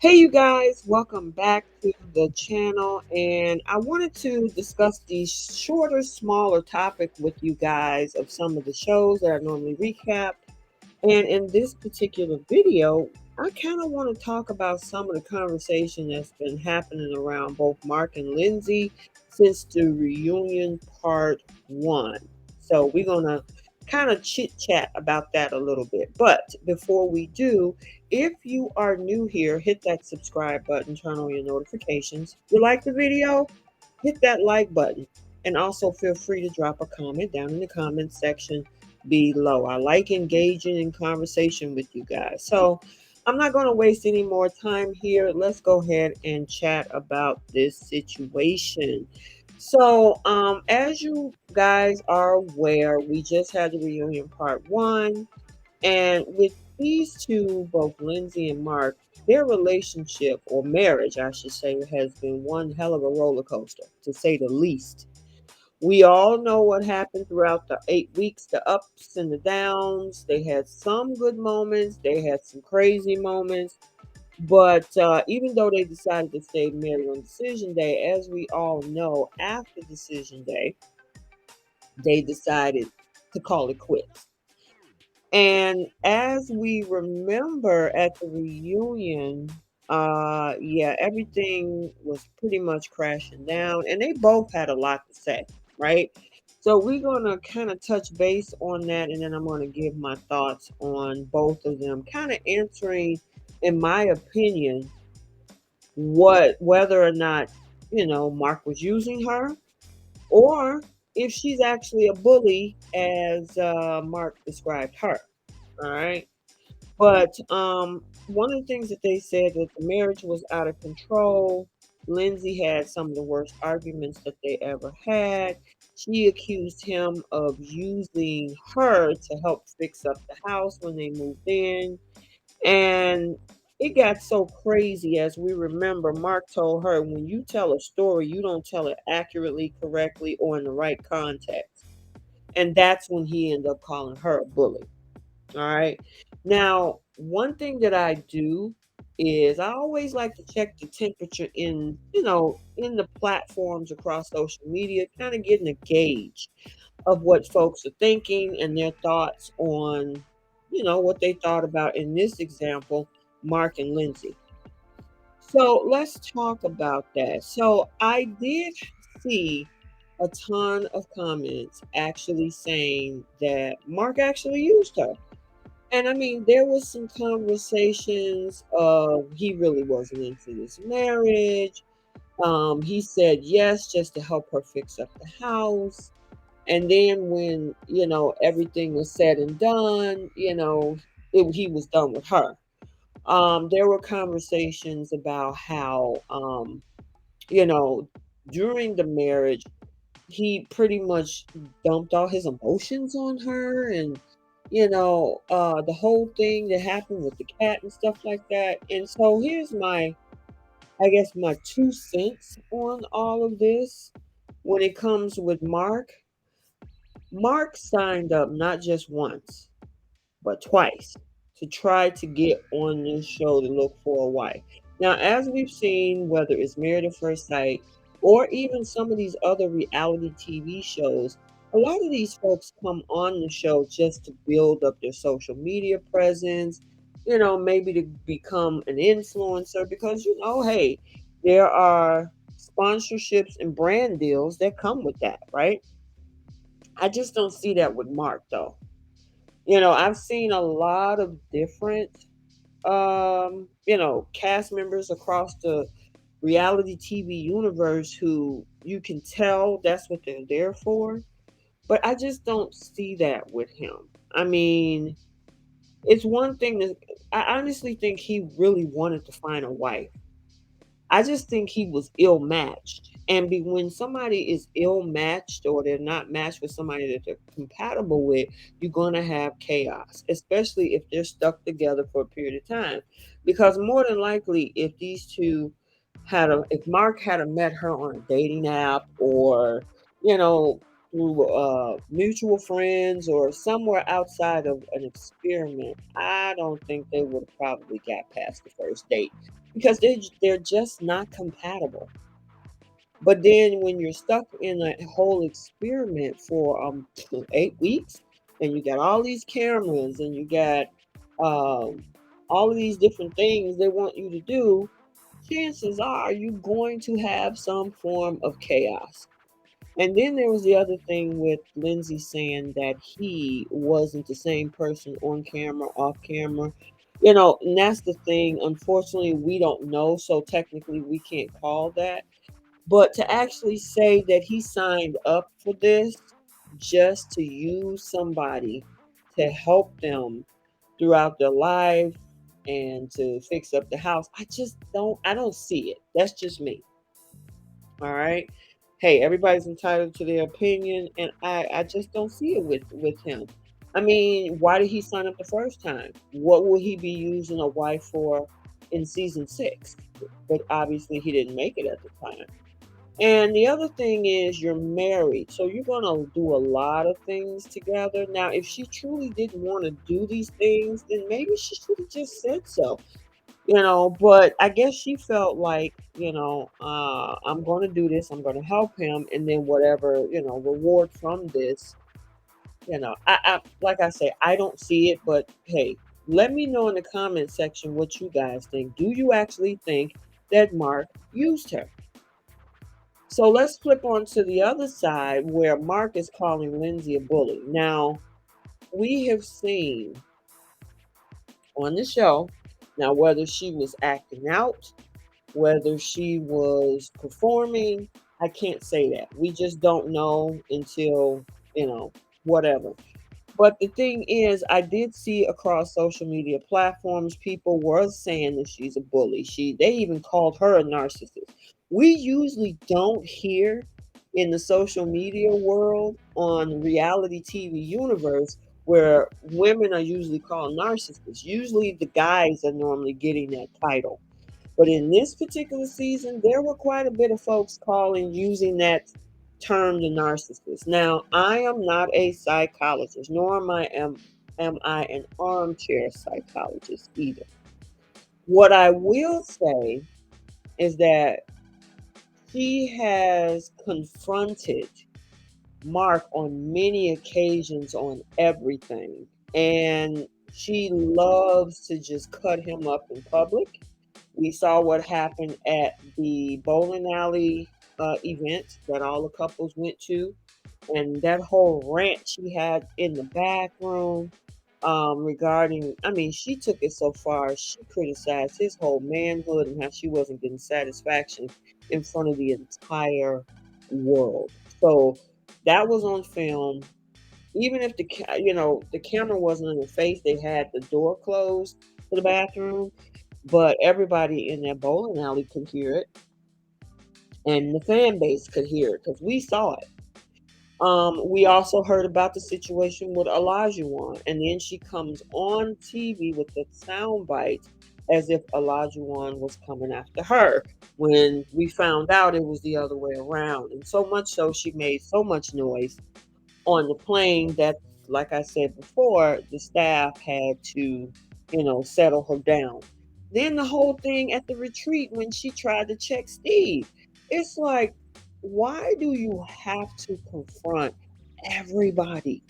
Hey, you guys, welcome back to the channel. And I wanted to discuss the shorter, smaller topic with you guys of some of the shows that I normally recap. And in this particular video, I kind of want to talk about some of the conversation that's been happening around both Mark and Lindsay since the reunion part one. So we're going to kind of chit chat about that a little bit. But before we do, if you are new here, hit that subscribe button, turn on your notifications. If you like the video, hit that like button. And also feel free to drop a comment down in the comment section below. I like engaging in conversation with you guys. So I'm not going to waste any more time here. Let's go ahead and chat about this situation. So, as you guys are aware, we just had the reunion part one, and with these two, both Lindsay and Mark, their relationship or marriage, I should say, has been one hell of a roller coaster, to say the least. We all know what happened throughout the 8 weeks, the ups and the downs. They had some good moments, they had some crazy moments. But even though they decided to stay married on decision day, as we all know, after decision day, they decided to call it quits. And as we remember at the reunion, yeah, everything was pretty much crashing down, and they both had a lot to say, right? So we're gonna kind of touch base on that, and then I'm gonna give my thoughts on both of them, kind of answering, in my opinion, what whether or not Mark was using her, or if she's actually a bully, as Mark described her. All right. But one of the things that they said that the marriage was out of control. Lindsay had some of the worst arguments that they ever had. She accused him of using her to help fix up the house when they moved in. And it got so crazy. As we remember, Mark told her, when you tell a story, you don't tell it accurately, correctly, or in the right context. And that's when he ended up calling her a bully. All right. Now, one thing that I do is I always like to check the temperature in the platforms across social media, kind of getting a gauge of what folks are thinking and their thoughts on, what they thought about, in this example, Mark and Lindsay. So let's talk about that. So I did see a ton of comments actually saying that Mark actually used her. And I mean, there was some conversations of he really wasn't into this marriage. He said yes just to help her fix up the house. And then when, everything was said and done, he was done with her. There were conversations about how, you know, during the marriage, he pretty much dumped all his emotions on her, and the whole thing that happened with the cat and stuff like that. And so here's my, I guess, my 2 cents on all of this. When it comes with Mark, Mark signed up not just once but twice to try to get on this show to look for a wife. Now, as we've seen, whether it's Married at First Sight or even some of these other reality TV shows, a lot of these folks come on the show just to build up their social media presence, maybe to become an influencer because, hey, there are sponsorships and brand deals that come with that, right? I just don't see that with Mark, though. I've seen a lot of different cast members across the reality TV universe who you can tell that's what they're there for. But I just don't see that with him. I mean, it's one thing that I honestly think he really wanted to find a wife. I just think he was ill matched. And when somebody is ill matched or they're not matched with somebody that they're compatible with, you're going to have chaos, especially if they're stuck together for a period of time. Because more than likely, if these two if Mark had a met her on a dating app or, you know, through mutual friends or somewhere outside of an experiment, I don't think they would have probably got past the first date. because they're just not compatible. But then when you're stuck in a whole experiment for 8 weeks, and you got all these cameras and you got um, all of these different things they want you to do, chances are you're going to have some form of chaos. And then there was the other thing with Lindsay saying that he wasn't the same person on camera, off camera. And that's the thing. Unfortunately, we don't know, so technically we can't call that. But to actually say that he signed up for this just to use somebody to help them throughout their life and to fix up the house, I don't see it. That's just me. All right. Hey, everybody's entitled to their opinion, and I just don't see it with him. I mean, why did he sign up the first time? What will he be using a wife for in season 6? But obviously he didn't make it at the time. And the other thing is you're married, so you're going to do a lot of things together. Now, if she truly didn't want to do these things, then maybe she should have just said so. But I guess she felt like, I'm going to do this, I'm going to help him, and then whatever, reward from this, like I say, I don't see it, but hey, let me know in the comment section what you guys think. Do you actually think that Mark used her? So let's flip on to the other side where Mark is calling Lindsay a bully. Now, we have seen on the show, now whether she was acting out, whether she was performing, I can't say that. We just don't know until, you know, whatever. But the thing is, I did see across social media platforms people were saying that she's a bully. They even called her a narcissist. We usually don't hear in the social media world on reality TV universe where women are usually called narcissists. Usually the guys are normally getting that title. But in this particular season, there were quite a bit of folks calling using that term the narcissist. Now, I am not a psychologist, nor am I an armchair psychologist either. What I will say is that she has confronted Mark on many occasions on everything. And she loves to just cut him up in public. We saw what happened at the bowling alley event that all the couples went to, and that whole rant she had in the bathroom regarding, I mean, she took it so far, she criticized his whole manhood and how she wasn't getting satisfaction in front of the entire world. So that was on film. Even if the camera wasn't in the face, they had the door closed to the bathroom, but everybody in that bowling alley could hear it, and the fan base could hear it because we saw it. We also heard about the situation with Olajuwon, and then she comes on TV with the sound bites as if Olajuwon was coming after her. When we found out it was the other way around, and so much so she made so much noise on the plane that, like I said before, the staff had to, settle her down. Then the whole thing at the retreat when she tried to check Steve, it's like, why do you have to confront everybody?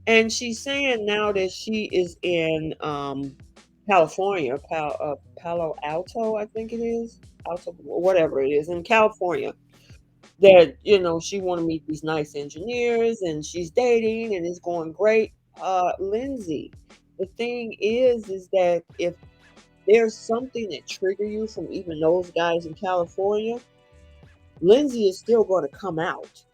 And she's saying now that she is in California, Palo Alto, I think it is, Alto, whatever it is, in California, that she want to meet these nice engineers and she's dating and it's going great. Lindsay, the thing is that if there's something that trigger you from even those guys in California, Lindsay is still going to come out.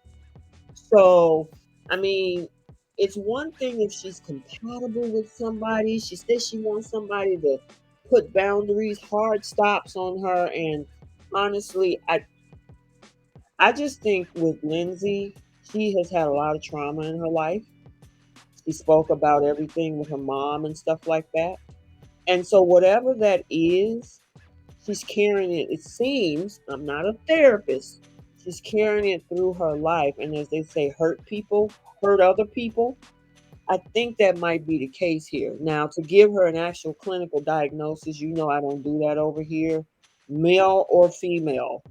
So I mean, it's one thing if she's compatible with somebody. She says she wants somebody to put boundaries, hard stops on her. And honestly, I just think with Lindsay, she has had a lot of trauma in her life. She spoke about everything with her mom and stuff like that. And so, whatever that is, she's carrying it. It seems, I'm not a therapist, she's carrying it through her life. And as they say, hurt people hurt other people. I think that might be the case here. Now, to give her an actual clinical diagnosis, I don't do that over here, male or female,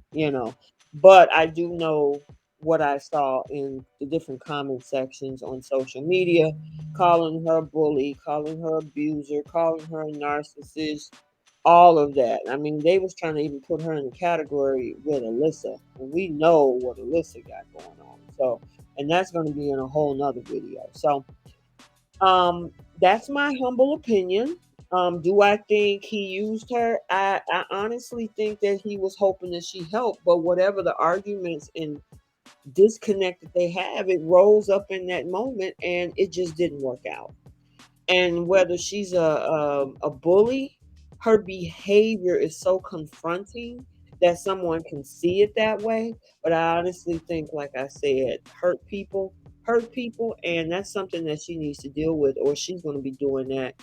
but I do know what I saw in the different comment sections on social media, calling her a bully, calling her abuser, calling her a narcissist, all of that. I mean, they was trying to even put her in the category with Alyssa, and we know what Alyssa got going on. So, and that's going to be in a whole nother video. So, um, that's my humble opinion. Do I think he used her? I honestly think that he was hoping that she helped, but whatever the arguments and disconnect that they have, it rose up in that moment and it just didn't work out. And whether she's a bully, her behavior is so confronting that someone can see it that way. But I honestly think, like I said, hurt people, and that's something that she needs to deal with, or she's going to be doing that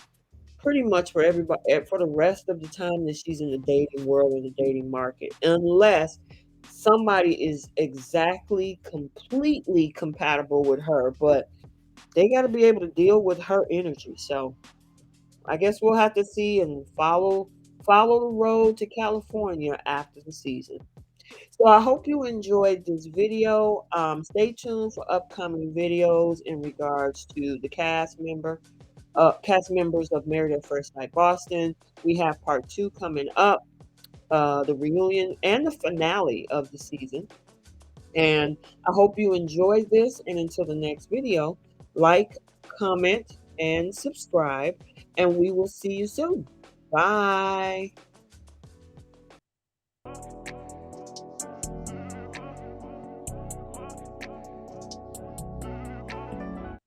pretty much for everybody for the rest of the time that she's in the dating world or the dating market, unless somebody is exactly completely compatible with her. But they got to be able to deal with her energy. So I guess we'll have to see and follow the road to California after the season. So I hope you enjoyed this video. Stay tuned for upcoming videos in regards to the cast members of Married at First Night Boston. We have part two coming up, the reunion and the finale of the season. And I hope you enjoyed this. And until the next video, like, comment, and subscribe. And we will see you soon. Bye.